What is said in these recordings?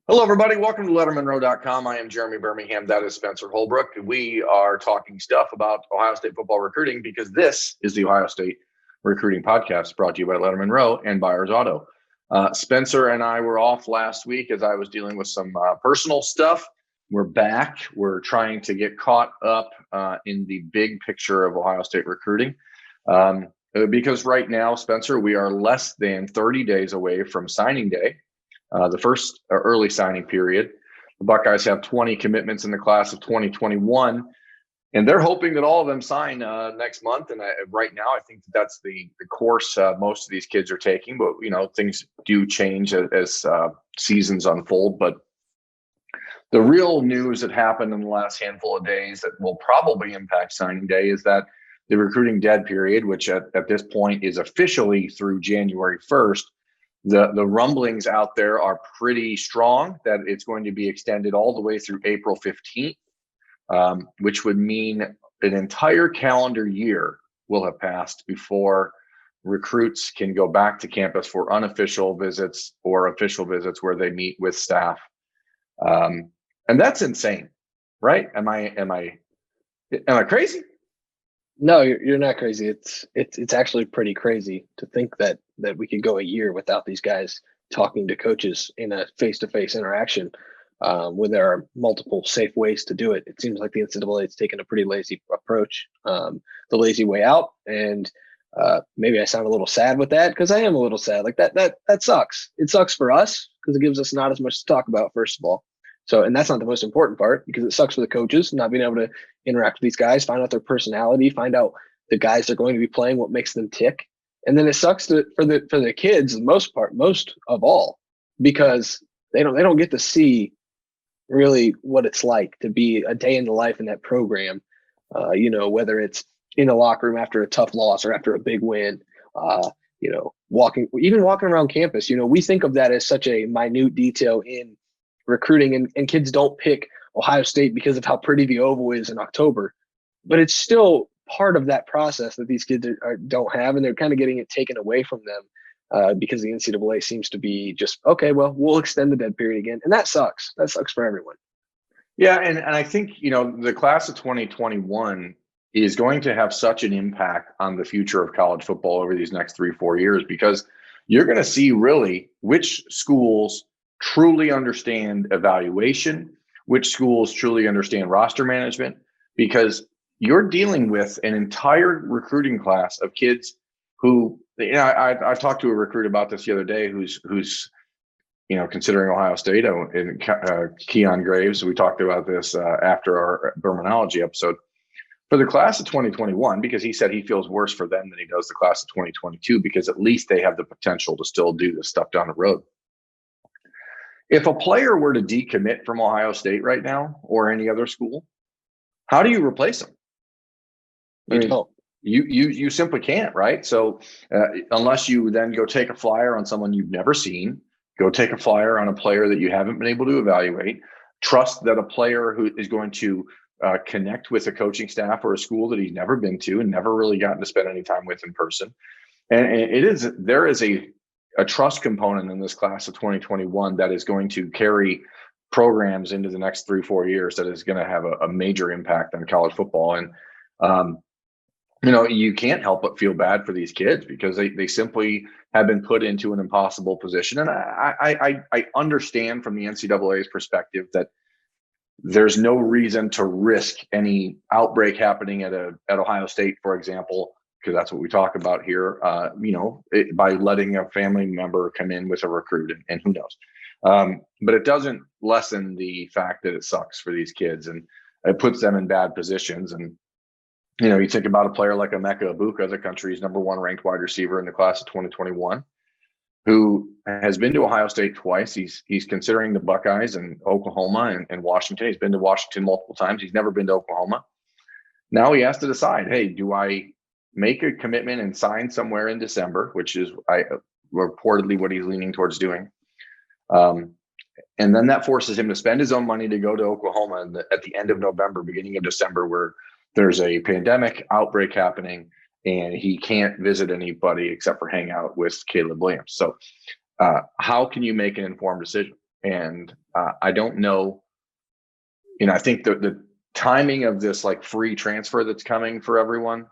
Hello, everybody. Welcome to LettermenRow.com. I am Jeremy Birmingham. That is Spencer Holbrook. We are talking stuff about Ohio State football recruiting because this is the Ohio State Recruiting Podcast brought to you by Lettermen Row and Buyers Auto. Spencer and I were off last week as I was dealing with some personal stuff. We're back. We're trying to get caught up in the big picture of Ohio State recruiting. Because right now, Spencer, we are less than 30 days away from signing day. The first early signing period. The Buckeyes have 20 commitments in the class of 2021, and they're hoping that all of them sign next month. And right now, I think that's the course most of these kids are taking. But, things do change as seasons unfold. But the real news that happened in the last handful of days that will probably impact signing day is that the recruiting dead period, which at this point is officially through January 1st, the rumblings out there are pretty strong that it's going to be extended all the way through April 15th, which would mean an entire calendar year will have passed before recruits can go back to campus for unofficial visits or official visits where they meet with staff. And that's insane, right? Am I crazy? No, you're not crazy. It's actually pretty crazy to think that we could go a year without these guys talking to coaches in a face-to-face interaction when there are multiple safe ways to do it. It seems like the NCAA has taken a pretty lazy approach, the lazy way out. And maybe I sound a little sad with that because I am a little sad. Like that sucks. It sucks for us because it gives us not as much to talk about, first of all. So, and that's not the most important part because it sucks for the coaches not being able to interact with these guys, find out their personality, find out the guys they're going to be playing, what makes them tick. And then it sucks for the kids, most of all, because they don't get to see really what it's like to be a day in the life in that program. Whether it's in the locker room after a tough loss or after a big win, walking around campus. We think of that as such a minute detail in recruiting, and kids don't pick Ohio State because of how pretty the oval is in October, but it's still part of that process that these kids don't have, and they're kind of getting it taken away from them because the NCAA seems to be just, okay, well, we'll extend the dead period again, and that sucks. That sucks for everyone. Yeah, and I think, the class of 2021 is going to have such an impact on the future of college football over these next 3-4 years because you're going to see really which schools truly understand evaluation, which schools truly understand roster management, because you're dealing with an entire recruiting class of kids who, I talked to a recruit about this the other day who's considering Ohio State, and Keon Graves. We talked about this after our Birminology episode. For the class of 2021, because he said he feels worse for them than he does the class of 2022, because at least they have the potential to still do this stuff down the road. If a player were to decommit from Ohio State right now or any other school, how do you replace them? You simply can't, right? So unless you then go take a flyer on someone you've never seen, go take a flyer on a player that you haven't been able to evaluate, trust that a player who is going to connect with a coaching staff or a school that he's never been to and never really gotten to spend any time with in person. And there is a trust component in this class of 2021 that is going to carry programs into the next 3-4 years that is going to have a major impact on college football. And, you can't help but feel bad for these kids because they simply have been put into an impossible position. And I understand from the NCAA's perspective that there's no reason to risk any outbreak happening at Ohio State, for example, because that's what we talk about here, by letting a family member come in with a recruit and who knows. But it doesn't lessen the fact that it sucks for these kids and it puts them in bad positions. And, you think about a player like Emeka Egbuka, the country's #1 ranked wide receiver in the class of 2021, who has been to Ohio State twice. He's considering the Buckeyes and Oklahoma and Washington. He's been to Washington multiple times. He's never been to Oklahoma. Now he has to decide, hey, do I make a commitment and sign somewhere in December, which is reportedly what he's leaning towards doing. And then that forces him to spend his own money to go to Oklahoma at the end of November, beginning of December, where there's a pandemic outbreak happening and he can't visit anybody except for hang out with Caleb Williams. So how can you make an informed decision? And I don't know, I think the timing of this like free transfer that's coming for everyone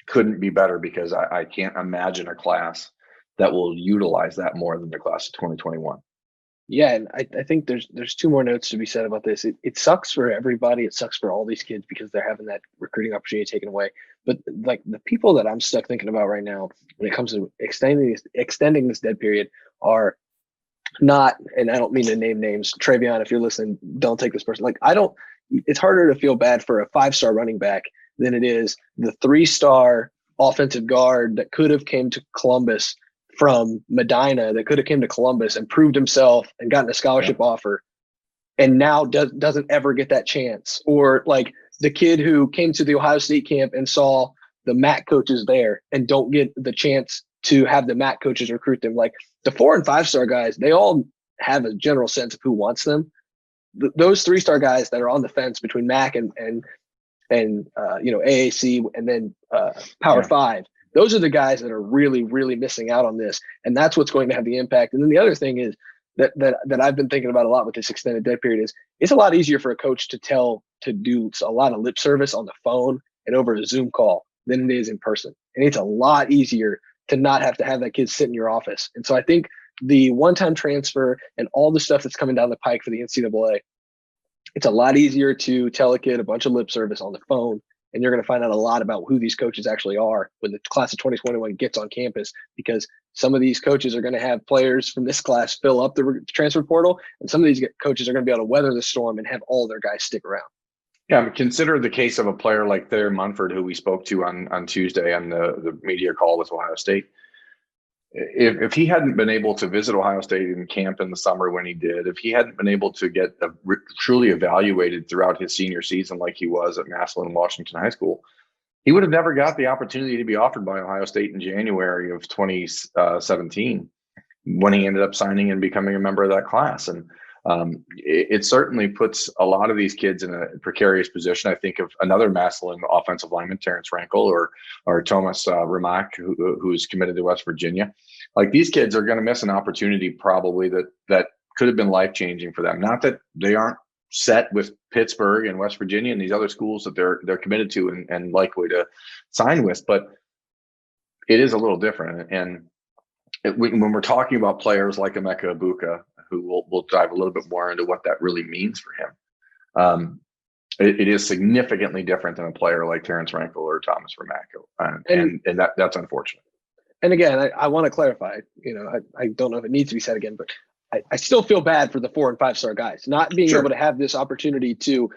couldn't be better, because I can't imagine a class that will utilize that more than the class of 2021. Yeah, and I think there's two more notes to be said about this. It sucks for everybody. It sucks for all these kids because they're having that recruiting opportunity taken away. But like the people that I'm stuck thinking about right now when it comes to extending this dead period are not, and I don't mean to name names. Travion, if you're listening, don't take this person. Like it's harder to feel bad for a 5-star running back than it is the 3-star offensive guard that could have came to Columbus from Medina, that could have came to Columbus and proved himself and gotten a scholarship offer, and now doesn't ever get that chance. Or like the kid who came to the Ohio State camp and saw the MAC coaches there and don't get the chance to have the MAC coaches recruit them. Like the 4 and 5-star guys, they all have a general sense of who wants them. Those 3-star guys that are on the fence between MAC and AAC and then Power 5, those are the guys that are really, really missing out on this. And that's what's going to have the impact. And then the other thing is that I've been thinking about a lot with this extended dead period is it's a lot easier for a coach to do a lot of lip service on the phone and over a Zoom call than it is in person. And it's a lot easier to not have to have that kid sit in your office. And so I think the one-time transfer and all the stuff that's coming down the pike for the NCAA, it's a lot easier to tell a kid a bunch of lip service on the phone, and you're going to find out a lot about who these coaches actually are when the class of 2021 gets on campus, because some of these coaches are going to have players from this class fill up the transfer portal, and some of these coaches are going to be able to weather the storm and have all their guys stick around. Yeah, consider the case of a player like Thayer Munford, who we spoke to on Tuesday on the media call with Ohio State. If he hadn't been able to visit Ohio State in camp in the summer when he did, if he hadn't been able to get truly evaluated throughout his senior season like he was at Massillon Washington High School, he would have never got the opportunity to be offered by Ohio State in January of 2017 when he ended up signing and becoming a member of that class. And it certainly puts a lot of these kids in a precarious position. I think of another Massillon offensive lineman, Terrence Rankel, or Thomas Rimac, who's committed to West Virginia. Like, these kids are going to miss an opportunity probably that could have been life-changing for them. Not that they aren't set with Pittsburgh and West Virginia and these other schools that they're committed to and likely to sign with, but it is a little different. And when we're talking about players like Emeka Egbuka, who we'll dive a little bit more into what that really means for him. It is significantly different than a player like Terrence Rankel or Thomas Rimac, and that's unfortunate. And again, I want to clarify. I don't know if it needs to be said again, but I still feel bad for the 4 and 5-star guys not being able to have this opportunity to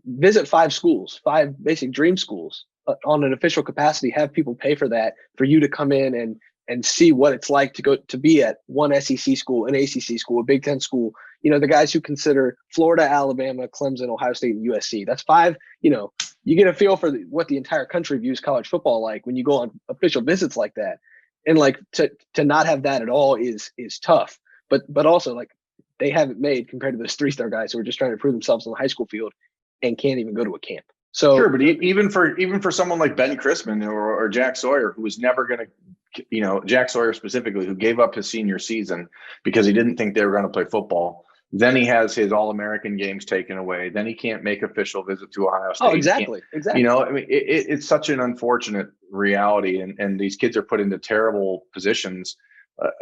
visit 5 schools, 5 basic dream schools on an official capacity. Have people pay for that for you to come in and see what it's like to go to be at one SEC school, an ACC school, a Big Ten school. The guys who consider Florida, Alabama, Clemson, Ohio State, and USC. That's 5. You get a feel for what the entire country views college football like when you go on official visits like that. And like to not have that at all is tough. But also, like, they haven't made compared to those 3-star guys who are just trying to prove themselves on the high school field and can't even go to a camp. So sure, but even for someone like Ben Chrisman or Jack Sawyer, who was never going to, Jack Sawyer specifically, who gave up his senior season because he didn't think they were going to play football. Then he has his All-American games taken away. Then he can't make official visit to Ohio State. Oh, exactly. It's such an unfortunate reality, and these kids are put into terrible positions.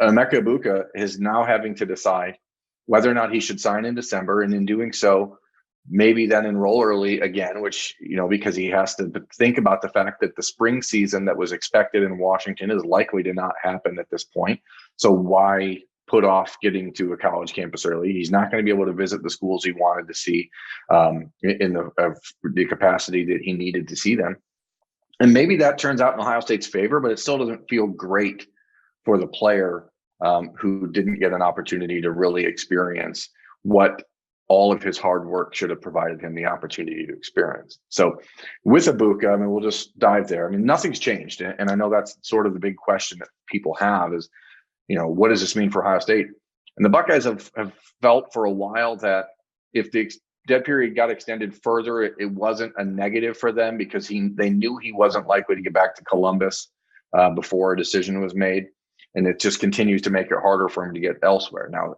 Emeka Egbuka is now having to decide whether or not he should sign in December, and in doing so, maybe then enroll early again, which, because he has to think about the fact that the spring season that was expected in Washington is likely to not happen at this point. So why put off getting to a college campus early? He's not going to be able to visit the schools he wanted to see in the capacity that he needed to see them. And maybe that turns out in Ohio State's favor, but it still doesn't feel great for the player who didn't get an opportunity to really experience what all of his hard work should have provided him the opportunity to experience. So with Egbuka, we'll just dive there. Nothing's changed. And I know that's sort of the big question that people have is, what does this mean for Ohio State? And the Buckeyes have felt for a while that if the dead period got extended further, it wasn't a negative for them because they knew he wasn't likely to get back to Columbus before a decision was made. and it just continues to make it harder for him to get elsewhere. Now,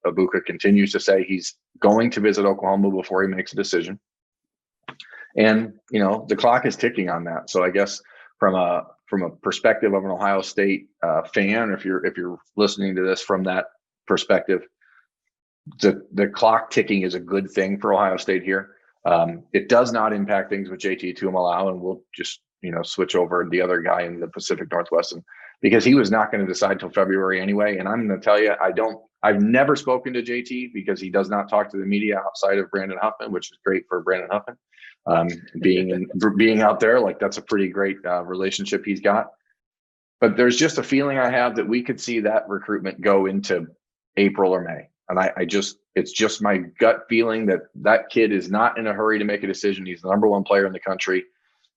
Ibuka continues to say he's going to visit Oklahoma before he makes a decision. And, the clock is ticking on that. So I guess from a perspective of an Ohio State fan, if you're listening to this from that perspective, the clock ticking is a good thing for Ohio State here. It does not impact things with JT Tuimoloau, and we'll just switch over the other guy in the Pacific Northwest, because he was not going to decide till February anyway. And I'm going to tell you, I've never spoken to JT because he does not talk to the media outside of Brandon Huffman, which is great for Brandon Huffman. Being out there, like, that's a pretty great relationship he's got. But there's just a feeling I have that we could see that recruitment go into April or May. And it's just my gut feeling that kid is not in a hurry to make a decision. He's the number one player in the country.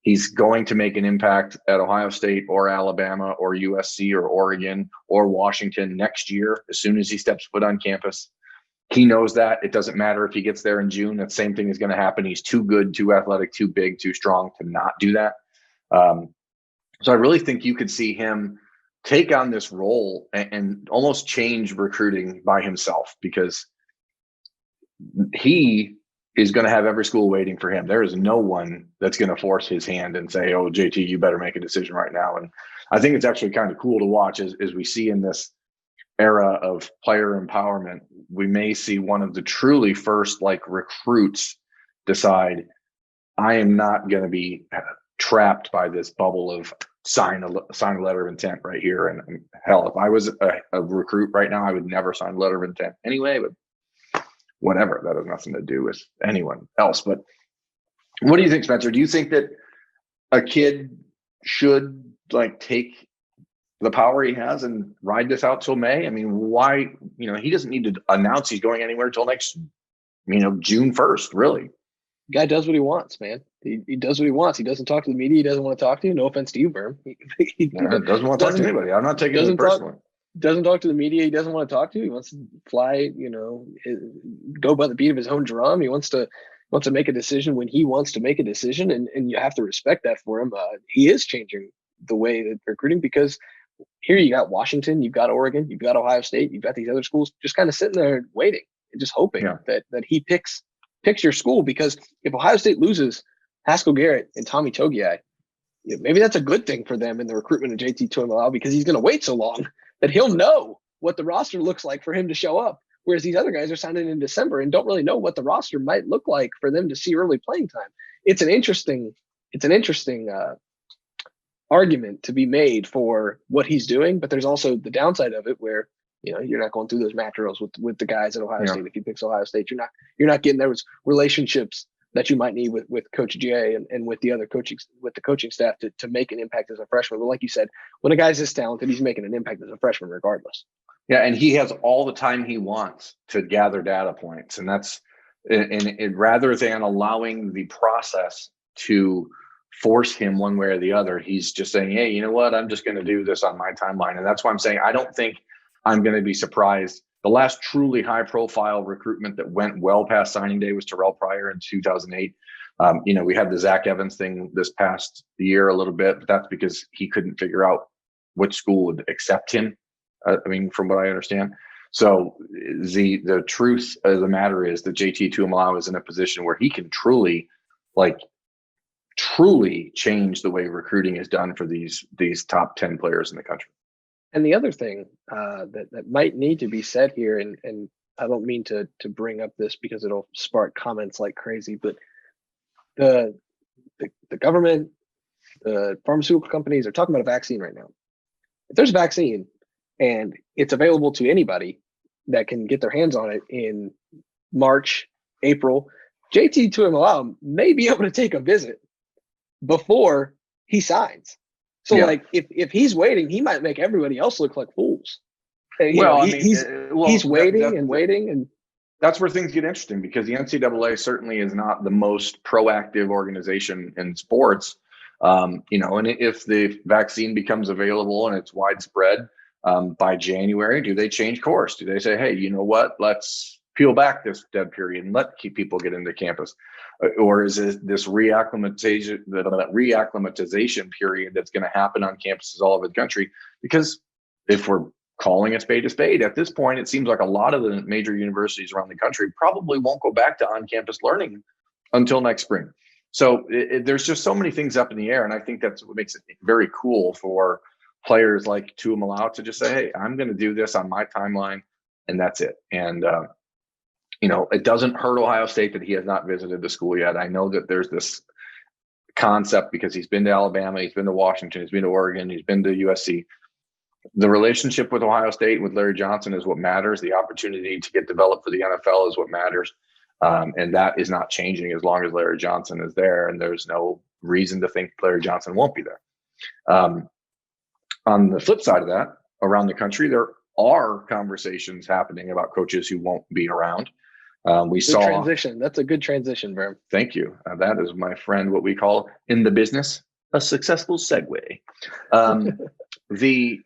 He's going to make an impact at Ohio State or Alabama or USC or Oregon or Washington next year as soon as he steps foot on campus. He knows that. It doesn't matter if he gets there in June. That same thing is going to happen. He's too good, too athletic, too big, too strong to not do that. So I really think you could see him take on this role and almost change recruiting by himself, because he is going to have every school waiting for him. There is no one that's going to force his hand and say, oh, JT, you better make a decision right now. And I think it's actually kind of cool to watch as we see in this era of player empowerment. We may see one of the truly first recruits decide, I am not going to be trapped by this bubble of sign a letter of intent right here. And hell, if I was a recruit right now, I would never sign a letter of intent anyway, but whatever, that has nothing to do with anyone else. But what do you think, Spencer? Do you think that a kid should take the power he has and ride this out till May? I mean, why, he doesn't need to announce he's going anywhere till next, June 1st, really. Guy does what he wants, man. He does what he wants. He doesn't talk to the media he doesn't want to talk to. No offense to you, Berm. He doesn't want to talk to anybody. I'm not taking it personally. Doesn't talk to the media he doesn't want to talk to. He wants to fly, go by the beat of his own drum. He wants to make a decision when he wants to make a decision, and you have to respect that for him. He is changing the way that recruiting, because here you got Washington, you've got Oregon, you've got Ohio State, you've got these other schools just kind of sitting there waiting and just hoping that he picks your school. Because if Ohio State loses Haskell Garrett and Tommy Togiai, maybe that's a good thing for them in the recruitment of JT Tuimoloau, because he's going to wait so long that he'll know what the roster looks like for him to show up. Whereas these other guys are signing in December and don't really know what the roster might look like for them to see early playing time. It's an interesting argument to be made for what he's doing, but there's also the downside of it where you're not going through those mat drills with the guys at Ohio State. If he picks Ohio State, you're not getting those relationships that you might need with Coach Jay and with the coaching staff to make an impact as a freshman. But like you said, when a guy's this talented, he's making an impact as a freshman regardless. Yeah, and he has all the time he wants to gather data points, and that's rather than allowing the process to force him one way or the other, he's just saying, hey, you know what? I'm just going to do this on my timeline. And that's why I'm saying I don't think I'm going to be surprised. The last truly high-profile recruitment that went well past signing day was Terrell Pryor in 2008. We had the Zach Evans thing this past year a little bit, but that's because he couldn't figure out which school would accept him. From what I understand. So the truth of the matter is that JT Tuimoloau is in a position where he can truly change the way recruiting is done for these top 10 players in the country. And the other thing that might need to be said here, and I don't mean to bring up this because it'll spark comments like crazy, but the government, the pharmaceutical companies are talking about a vaccine right now. If there's a vaccine and it's available to anybody that can get their hands on it in March, April, JT Tuimoloau may be able to take a visit before he signs. So if he's waiting, he might make everybody else look like fools. He's waiting. And that's where things get interesting, because the NCAA certainly is not the most proactive organization in sports. And if the vaccine becomes available and it's widespread by January, do they change course? Do they say, hey, you know what, let's peel back this dead period and keep people get into campus? Or is it this reacclimatization period that's going to happen on campuses all over the country? Because if we're calling a spade, at this point, it seems like a lot of the major universities around the country probably won't go back to on-campus learning until next spring. So there's just so many things up in the air. And I think that's what makes it very cool for players like Tuimoloau to just say, hey, I'm going to do this on my timeline, and that's it. And, it doesn't hurt Ohio State that he has not visited the school yet. I know that there's this concept because he's been to Alabama, he's been to Washington, he's been to Oregon, he's been to USC. The relationship with Ohio State and with Larry Johnson is what matters. The opportunity to get developed for the NFL is what matters. And that is not changing as long as Larry Johnson is there. And there's no reason to think Larry Johnson won't be there. On the flip side of that, around the country, there are conversations happening about coaches who won't be around. We saw transition. That's a good transition, Verm. Thank you. That is, my friend, what we call in the business a successful segue. The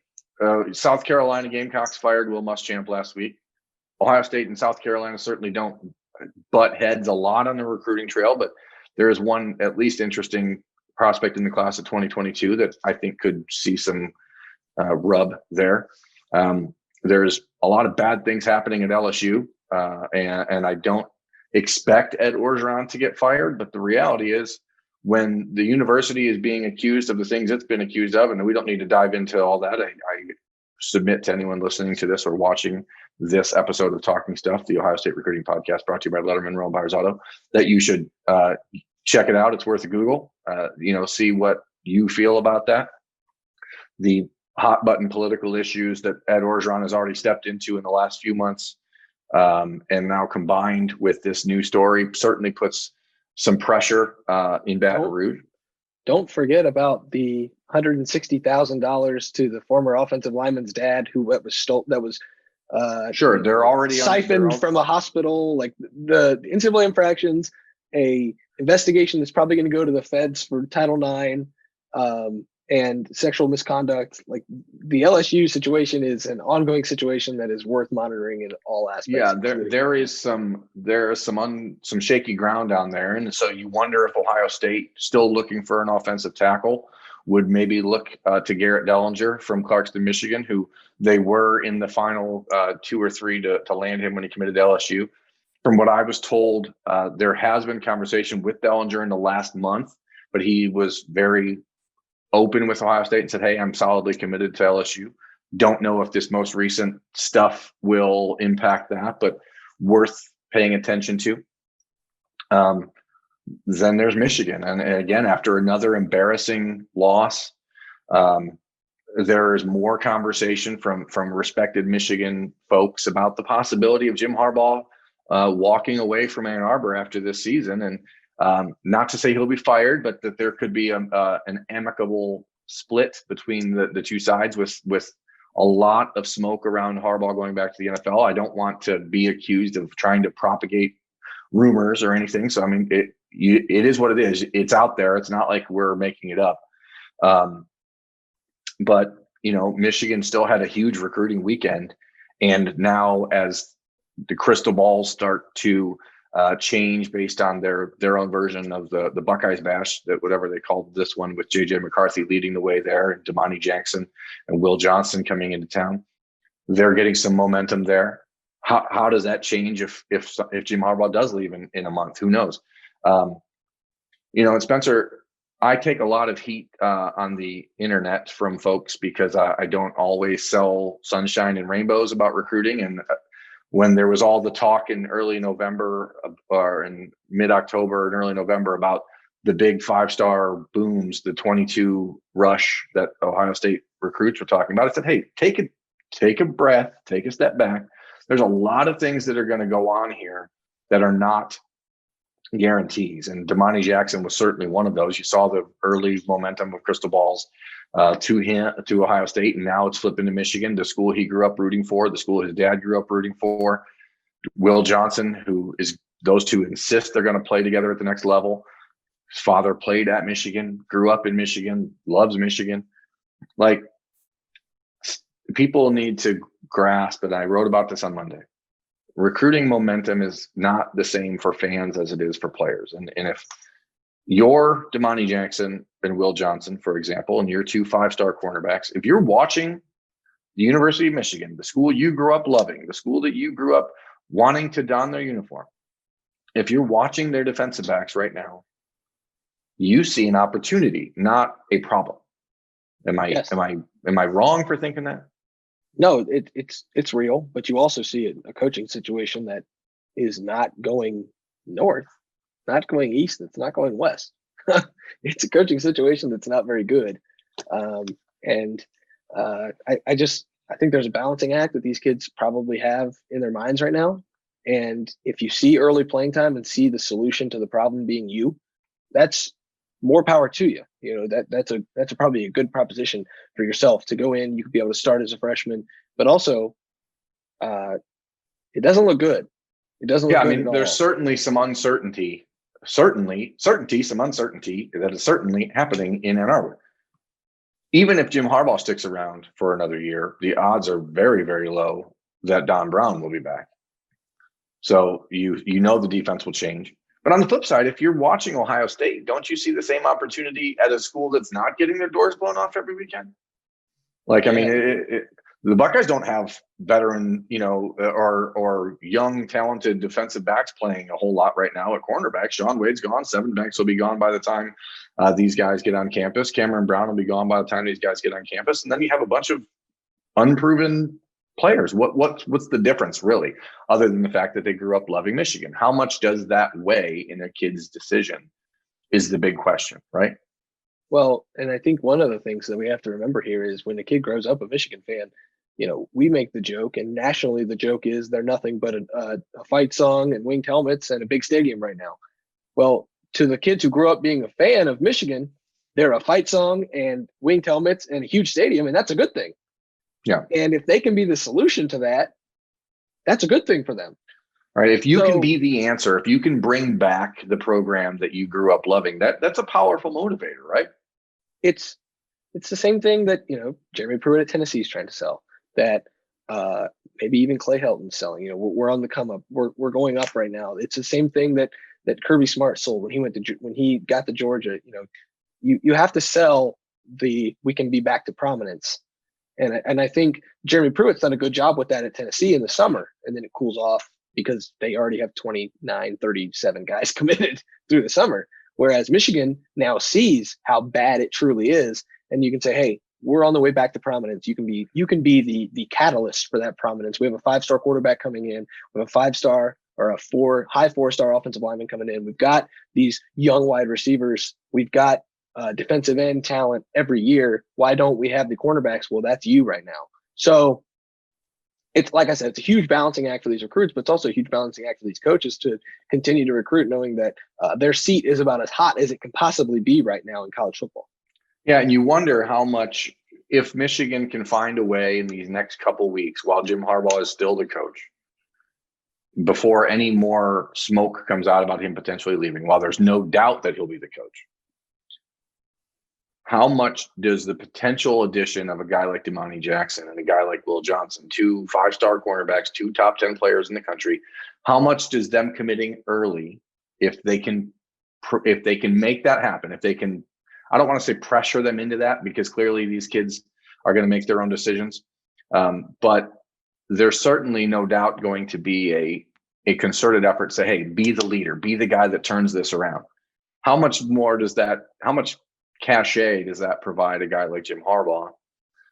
South Carolina Gamecocks fired Will Muschamp last week. Ohio State and South Carolina certainly don't butt heads a lot on the recruiting trail, but there is one at least interesting prospect in the class of 2022 that I think could see some rub there. There's a lot of bad things happening at LSU. And I don't expect Ed Orgeron to get fired, but the reality is when the university is being accused of the things it's been accused of, and we don't need to dive into all that. I submit to anyone listening to this or watching this episode of Talking Stuff, the Ohio State Recruiting Podcast brought to you by Lettermen Row and Buyers Auto, that you should check it out. It's worth a Google, see what you feel about that. The hot button political issues that Ed Orgeron has already stepped into in the last few months, and now combined with this new story, certainly puts some pressure in Baton Rouge. Don't forget about the $160,000 to the former offensive lineman's dad, who was stolen. That was sure, they're already siphoned from a hospital. Like the NCAA infractions, a investigation that's probably going to go to the feds for Title IX. And sexual misconduct. Like the LSU situation is an ongoing situation that is worth monitoring in all aspects. Yeah, there is some shaky ground down there, and so you wonder if Ohio State, still looking for an offensive tackle, would maybe look to Garrett Dellinger from Clarkston, Michigan, who they were in the final 2 or 3 to land him when he committed to LSU. From what I was told, there has been conversation with Dellinger in the last month, but he was very open with Ohio State and said, hey, I'm solidly committed to LSU. Don't know if this most recent stuff will impact that, but worth paying attention to. Then there's Michigan. And again, after another embarrassing loss, there is more conversation from respected Michigan folks about the possibility of Jim Harbaugh walking away from Ann Arbor after this season. And not to say he'll be fired, but that there could be an amicable split between the two sides with a lot of smoke around Harbaugh going back to the NFL. I don't want to be accused of trying to propagate rumors or anything. So, I mean, it is what it is. It's out there. It's not like we're making it up. But, Michigan still had a huge recruiting weekend. And now as the crystal balls start to change based on their own version of the Buckeyes bash, that whatever they called this one, with JJ McCarthy leading the way there, and Damani Jackson and Will Johnson coming into town, they're getting some momentum there. How does that change if Jim Harbaugh does leave in a month? Who knows? And Spencer, I take a lot of heat on the internet from folks because I don't always sell sunshine and rainbows about recruiting. And when there was all the talk in early November or in mid-October and early November about the big 5-star booms, the 22 rush that Ohio State recruits were talking about, I said, hey, take a breath, take a step back. There's a lot of things that are going to go on here that are not guarantees. And Damani Jackson was certainly one of those. You saw the early momentum of crystal balls to Ohio State, and now it's flipping to Michigan, the school he grew up rooting for, the school his dad grew up rooting for. Will Johnson, who is, those two insist they're going to play together at the next level. His father played at Michigan, grew up in Michigan, loves Michigan. Like, people need to grasp, and I wrote about this on Monday, recruiting momentum is not the same for fans as it is for players. And if you're Damani Jackson and Will Johnson, for example, and you're 2 5-star cornerbacks, if you're watching the University of Michigan, the school you grew up loving, the school that you grew up wanting to don their uniform. If you're watching their defensive backs right now, you see an opportunity, not a problem. Am I wrong for thinking that? No, it's real, but you also see a coaching situation that is not going north, not going east, it's not going west. It's a coaching situation that's not very good. And I think there's a balancing act that these kids probably have in their minds right now. And if you see early playing time and see the solution to the problem being you, that's more power to you. You know, that's probably a good proposition for yourself to go in. You could be able to start as a freshman, but also it doesn't look good. It doesn't look good at all. There's certainly some uncertainty, some uncertainty that is certainly happening in Ann Arbor. Even if Jim Harbaugh sticks around for another year, the odds are very, very low that Don Brown will be back. So you know the defense will change. But on the flip side, if you're watching Ohio State, don't you see the same opportunity at a school that's not getting their doors blown off every weekend? Like, I mean, the Buckeyes don't have veteran, or young, talented defensive backs playing a whole lot right now at cornerback. Sean Wade's gone. Seven Banks will be gone by the time these guys get on campus. Cameron Brown will be gone by the time these guys get on campus. And then you have a bunch of unproven players. What's the difference really, other than the fact that they grew up loving Michigan? How much does that weigh in a kid's decision is the big question, right? Well, and I think one of the things that we have to remember here is when a kid grows up a Michigan fan, we make the joke, and nationally the joke is they're nothing but a fight song and winged helmets and a big stadium right now. Well, to the kids who grew up being a fan of Michigan, they're a fight song and winged helmets and a huge stadium, and that's a good thing. Yeah. And if they can be the solution to that, that's a good thing for them. All right. If you can be the answer, if you can bring back the program that you grew up loving, that's a powerful motivator, right? It's the same thing that, Jeremy Pruitt at Tennessee is trying to sell, that maybe even Clay Helton's selling. We're on the come up. We're going up right now. It's the same thing that Kirby Smart sold when he got to Georgia. You have to sell we can be back to prominence. And I think Jeremy Pruitt's done a good job with that at Tennessee in the summer, and then it cools off because they already have 29, 37 guys committed through the summer. Whereas Michigan now sees how bad it truly is, and you can say, "Hey, we're on the way back to prominence. You can be the catalyst for that prominence. We have a 5-star quarterback coming in. We have a 5-star or a high 4-star offensive lineman coming in. We've got these young wide receivers. We've got defensive end talent every year. Why don't we have the cornerbacks?" Well, that's you right now. So it's, like I said, it's a huge balancing act for these recruits, but it's also a huge balancing act for these coaches to continue to recruit, knowing that their seat is about as hot as it can possibly be right now in college football. Yeah, and you wonder how much, if Michigan can find a way in these next couple weeks while Jim Harbaugh is still the coach, before any more smoke comes out about him potentially leaving, while there's no doubt that he'll be the coach, how much does the potential addition of a guy like Damani Jackson and a guy like Will Johnson, 2 5-star cornerbacks, 2 top 10 players in the country, how much does them committing early, if they can make that happen, if they can, I don't want to say pressure them into that, because clearly these kids are going to make their own decisions. But there's certainly no doubt going to be a concerted effort to say, hey, be the leader, be the guy that turns this around. How much cachet does that provide a guy like Jim Harbaugh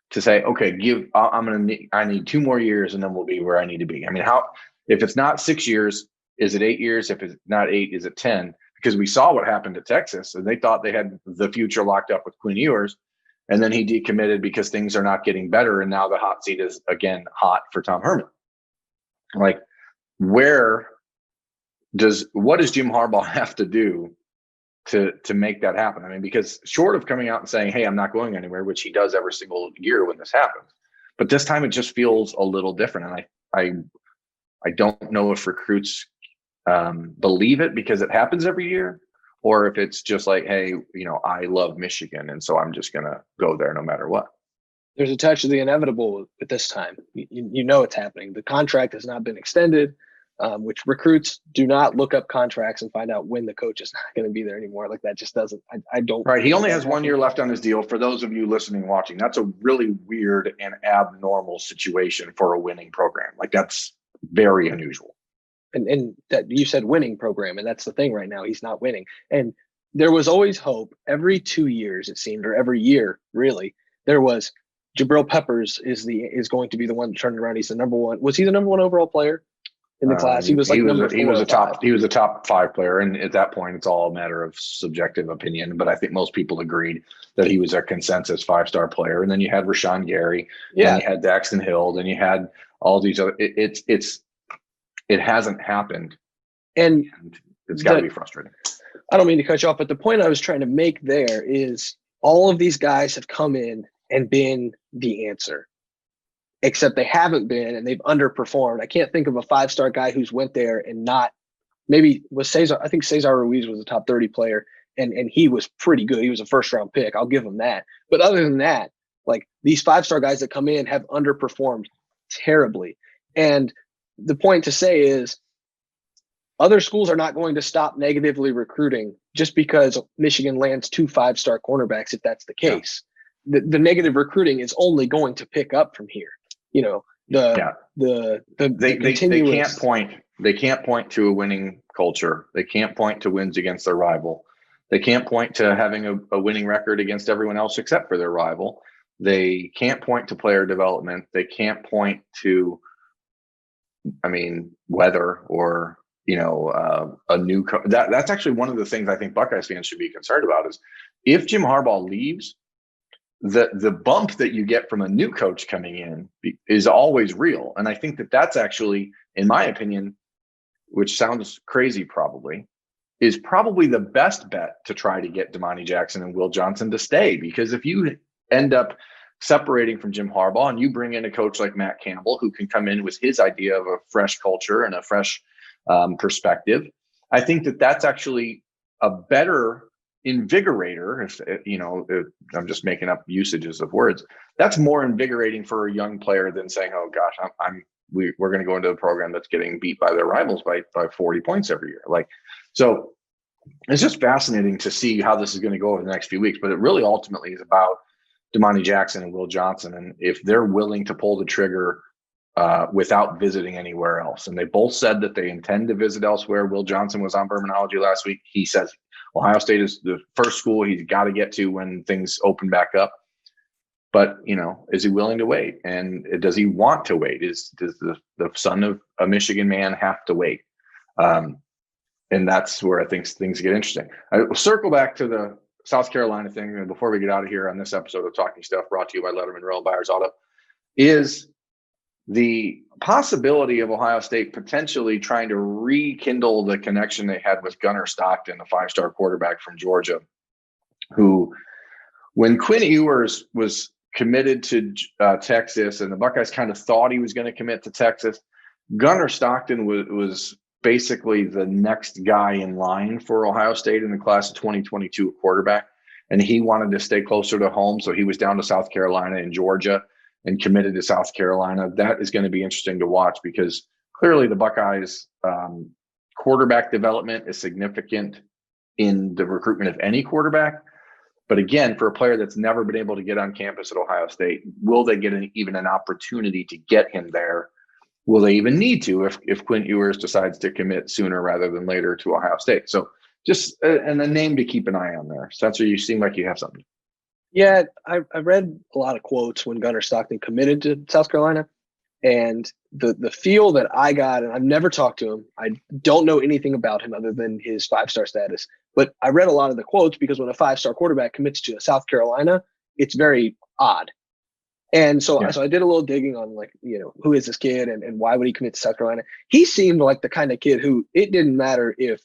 to say, okay, I need 2 more years and then we'll be where I need to be? I mean, if it's not 6 years, is it 8 years? If it's not 8, is it 10? Because we saw what happened to Texas, and they thought they had the future locked up with Quinn Ewers, and then he decommitted because things are not getting better, and now the hot seat is again hot for Tom Herman. Like, what does Jim Harbaugh have to do to make that happen? I mean, because short of coming out and saying, hey, I'm not going anywhere, which he does every single year when this happens, but this time it just feels a little different. And I don't know if recruits believe it because it happens every year, or if it's just like, hey, I love Michigan, and so I'm just going to go there no matter what. There's a touch of the inevitable at this time. You know it's happening. The contract has not been extended. which recruits do not look up contracts and find out when the coach is not going to be there anymore. Like that just doesn't, I don't. Right. He only has 1 year left on his deal. For those of you listening, watching, that's a really weird and abnormal situation for a winning program. Like that's very unusual. And that you said winning program, and that's the thing right now. He's not winning. And there was always hope every 2 years, it seemed, or every year, really. There was Jabril Peppers is going to be the one turning around. He's the number one. Was he the number one overall player in the class? He was like he was a top 5 player, and at that point, it's all a matter of subjective opinion. But I think most people agreed that he was a consensus 5-star player. And then you had Rashawn Gary, and you had Daxton Hill, then you had all these other. It hasn't happened, and it's got to be frustrating. I don't mean to cut you off, but the point I was trying to make there is all of these guys have come in and been the answer, except they haven't been, and they've underperformed. I can't think of a 5-star guy who's went there and not, maybe was Cesar. I think Cesar Ruiz was a top 30 player, and he was pretty good. He was a first-round pick. I'll give him that. But other than that, like these 5-star guys that come in have underperformed terribly. And the point to say is other schools are not going to stop negatively recruiting just because Michigan lands 2 5-star cornerbacks, if that's the case. Yeah. The negative recruiting is only going to pick up from here. You know, they can't point to a winning culture. They can't point to wins against their rival. They can't point to having a winning record against everyone else except for their rival. They can't point to player development. They can't point to, weather or, a new that's actually one of the things I think Buckeyes fans should be concerned about is if Jim Harbaugh leaves, the bump that you get from a new coach coming in is always real. And I think that that's actually, in my opinion, which sounds crazy probably, is probably the best bet to try to get Damani Jackson and Will Johnson to stay. Because if you end up separating from Jim Harbaugh and you bring in a coach like Matt Campbell, who can come in with his idea of a fresh culture and a fresh perspective, I think that that's actually a better invigorator. If I'm just making up usages of words, that's more invigorating for a young player than saying, "Oh gosh, we're going to go into a program that's getting beat by their rivals by 40 points every year." So it's just fascinating to see how this is going to go over the next few weeks. But it really ultimately is about Damani Jackson and Will Johnson, and if they're willing to pull the trigger without visiting anywhere else. And they both said that they intend to visit elsewhere. Will Johnson was on Birminology last week. He says Ohio State is the first school he's got to get to when things open back up. But, is he willing to wait? And does he want to wait? Does the son of a Michigan man have to wait? And that's where I think things get interesting. I will circle back to the South Carolina thing before we get out of here on this episode of Talking Stuff, brought to you by Lettermen Row and Buyers Auto, is the possibility of Ohio State potentially trying to rekindle the connection they had with Gunnar Stockton, the 5-star quarterback from Georgia, who, when Quinn Ewers was committed to Texas and the Buckeyes kind of thought he was going to commit to Texas, Gunnar Stockton was basically the next guy in line for Ohio State in the class of 2022 quarterback. And he wanted to stay closer to home. So he was down to South Carolina and Georgia and committed to South Carolina. That is going to be interesting to watch because clearly the Buckeyes quarterback development is significant in the recruitment of any quarterback. But again, for a player that's never been able to get on campus at Ohio State, will they get even an opportunity to get him there? Will they even need to if Quinn Ewers decides to commit sooner rather than later to Ohio State? So just and a name to keep an eye on there. Spencer, you seem like you have something. Yeah, I read a lot of quotes when Gunnar Stockton committed to South Carolina, and the feel that I got, and I've never talked to him. I don't know anything about him other than his 5-star status. But I read a lot of the quotes because when a 5-star quarterback commits to South Carolina, it's very odd. And so I did a little digging on who is this kid and why would he commit to South Carolina? He seemed like the kind of kid who it didn't matter if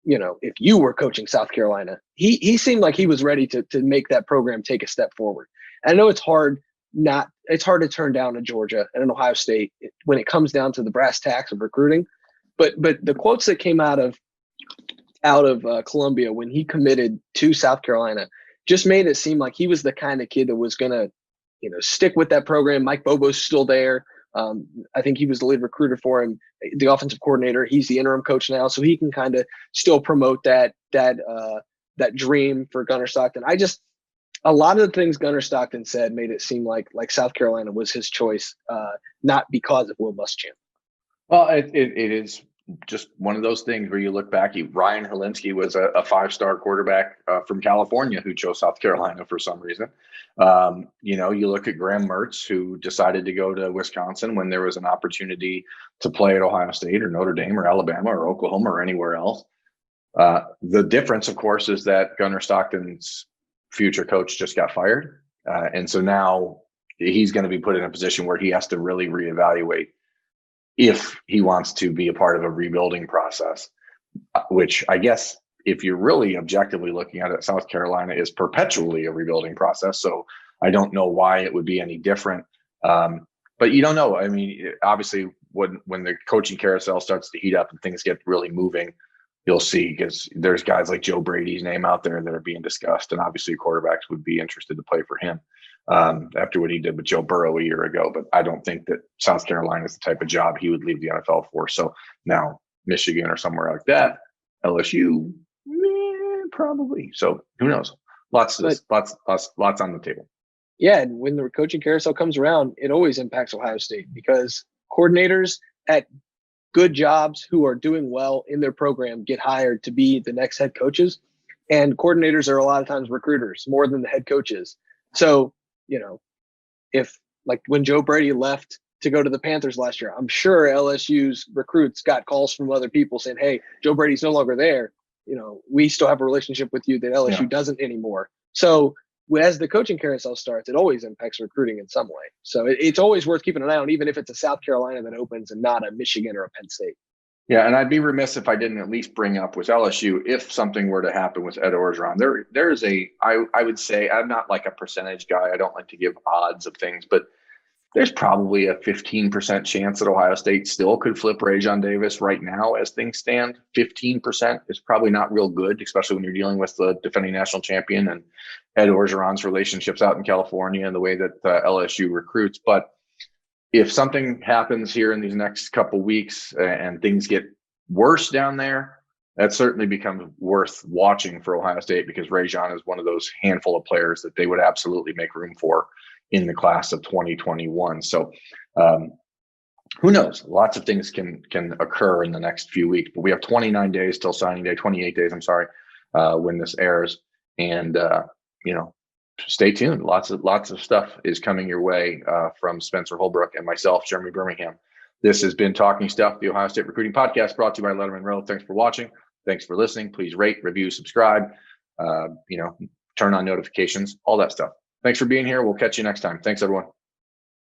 you were coaching South Carolina. He seemed like he was ready to make that program take a step forward. And I know it's hard to turn down a Georgia and an Ohio State when it comes down to the brass tacks of recruiting. But the quotes that came out of Columbia when he committed to South Carolina just made it seem like he was the kind of kid that was going to stick with that program. Mike Bobo's still there. I think he was the lead recruiter for him, the offensive coordinator. He's the interim coach now, so he can kind of still promote that dream for Gunnar Stockton. A lot of the things Gunnar Stockton said made it seem like South Carolina was his choice, not because of Will Muschamp. Well, it is just one of those things where you look back. Ryan Helinski was a 5-star quarterback from California who chose South Carolina for some reason. You look at Graham Mertz, who decided to go to Wisconsin when there was an opportunity to play at Ohio State or Notre Dame or Alabama or Oklahoma or anywhere else. The difference, of course, is that Gunnar Stockton's future coach just got fired. And so now he's going to be put in a position where he has to really reevaluate if he wants to be a part of a rebuilding process, which I guess if you're really objectively looking at it, South Carolina is perpetually a rebuilding process. So I don't know why it would be any different. But you don't know. I mean, obviously, when the coaching carousel starts to heat up and things get really moving, you'll see, because there's guys like Joe Brady's name out there that are being discussed. And obviously quarterbacks would be interested to play for him after what he did with Joe Burrow a year ago. But I don't think that South Carolina is the type of job he would leave the NFL for. So now Michigan or somewhere like that, LSU, probably. So who knows? Lots on the table. Yeah, and when the coaching carousel comes around, it always impacts Ohio State because coordinators at good jobs who are doing well in their program get hired to be the next head coaches. And coordinators are a lot of times recruiters more than the head coaches. So, if like when Joe Brady left to go to the Panthers last year, I'm sure LSU's recruits got calls from other people saying, hey, Joe Brady's no longer there. We still have a relationship with you that LSU doesn't anymore. So as the coaching carousel starts, it always impacts recruiting in some way. So it's always worth keeping an eye on, even if it's a South Carolina that opens and not a Michigan or a Penn State. Yeah, and I'd be remiss if I didn't at least bring up with LSU, if something were to happen with Ed Orgeron, there is I would say, I'm not like a percentage guy. I don't like to give odds of things, but there's probably a 15% chance that Ohio State still could flip Rajon Davis right now as things stand. 15% is probably not real good, especially when you're dealing with the defending national champion and Ed Orgeron's relationships out in California and the way that LSU recruits. But if something happens here in these next couple weeks and things get worse down there, that certainly becomes worth watching for Ohio State, because Rajon is one of those handful of players that they would absolutely make room for in the class of 2021. So who knows? Lots of things can occur in the next few weeks, but we have 29 days till signing day, 28 days, I'm sorry, when this airs. And, stay tuned. Lots of stuff is coming your way from Spencer Holbrook and myself, Jeremy Birmingham. This has been Talking Stuff, the Ohio State Recruiting Podcast, brought to you by Lettermen Row. Thanks for watching. Thanks for listening. Please rate, review, subscribe, turn on notifications, all that stuff. Thanks for being here. We'll catch you next time. Thanks, everyone.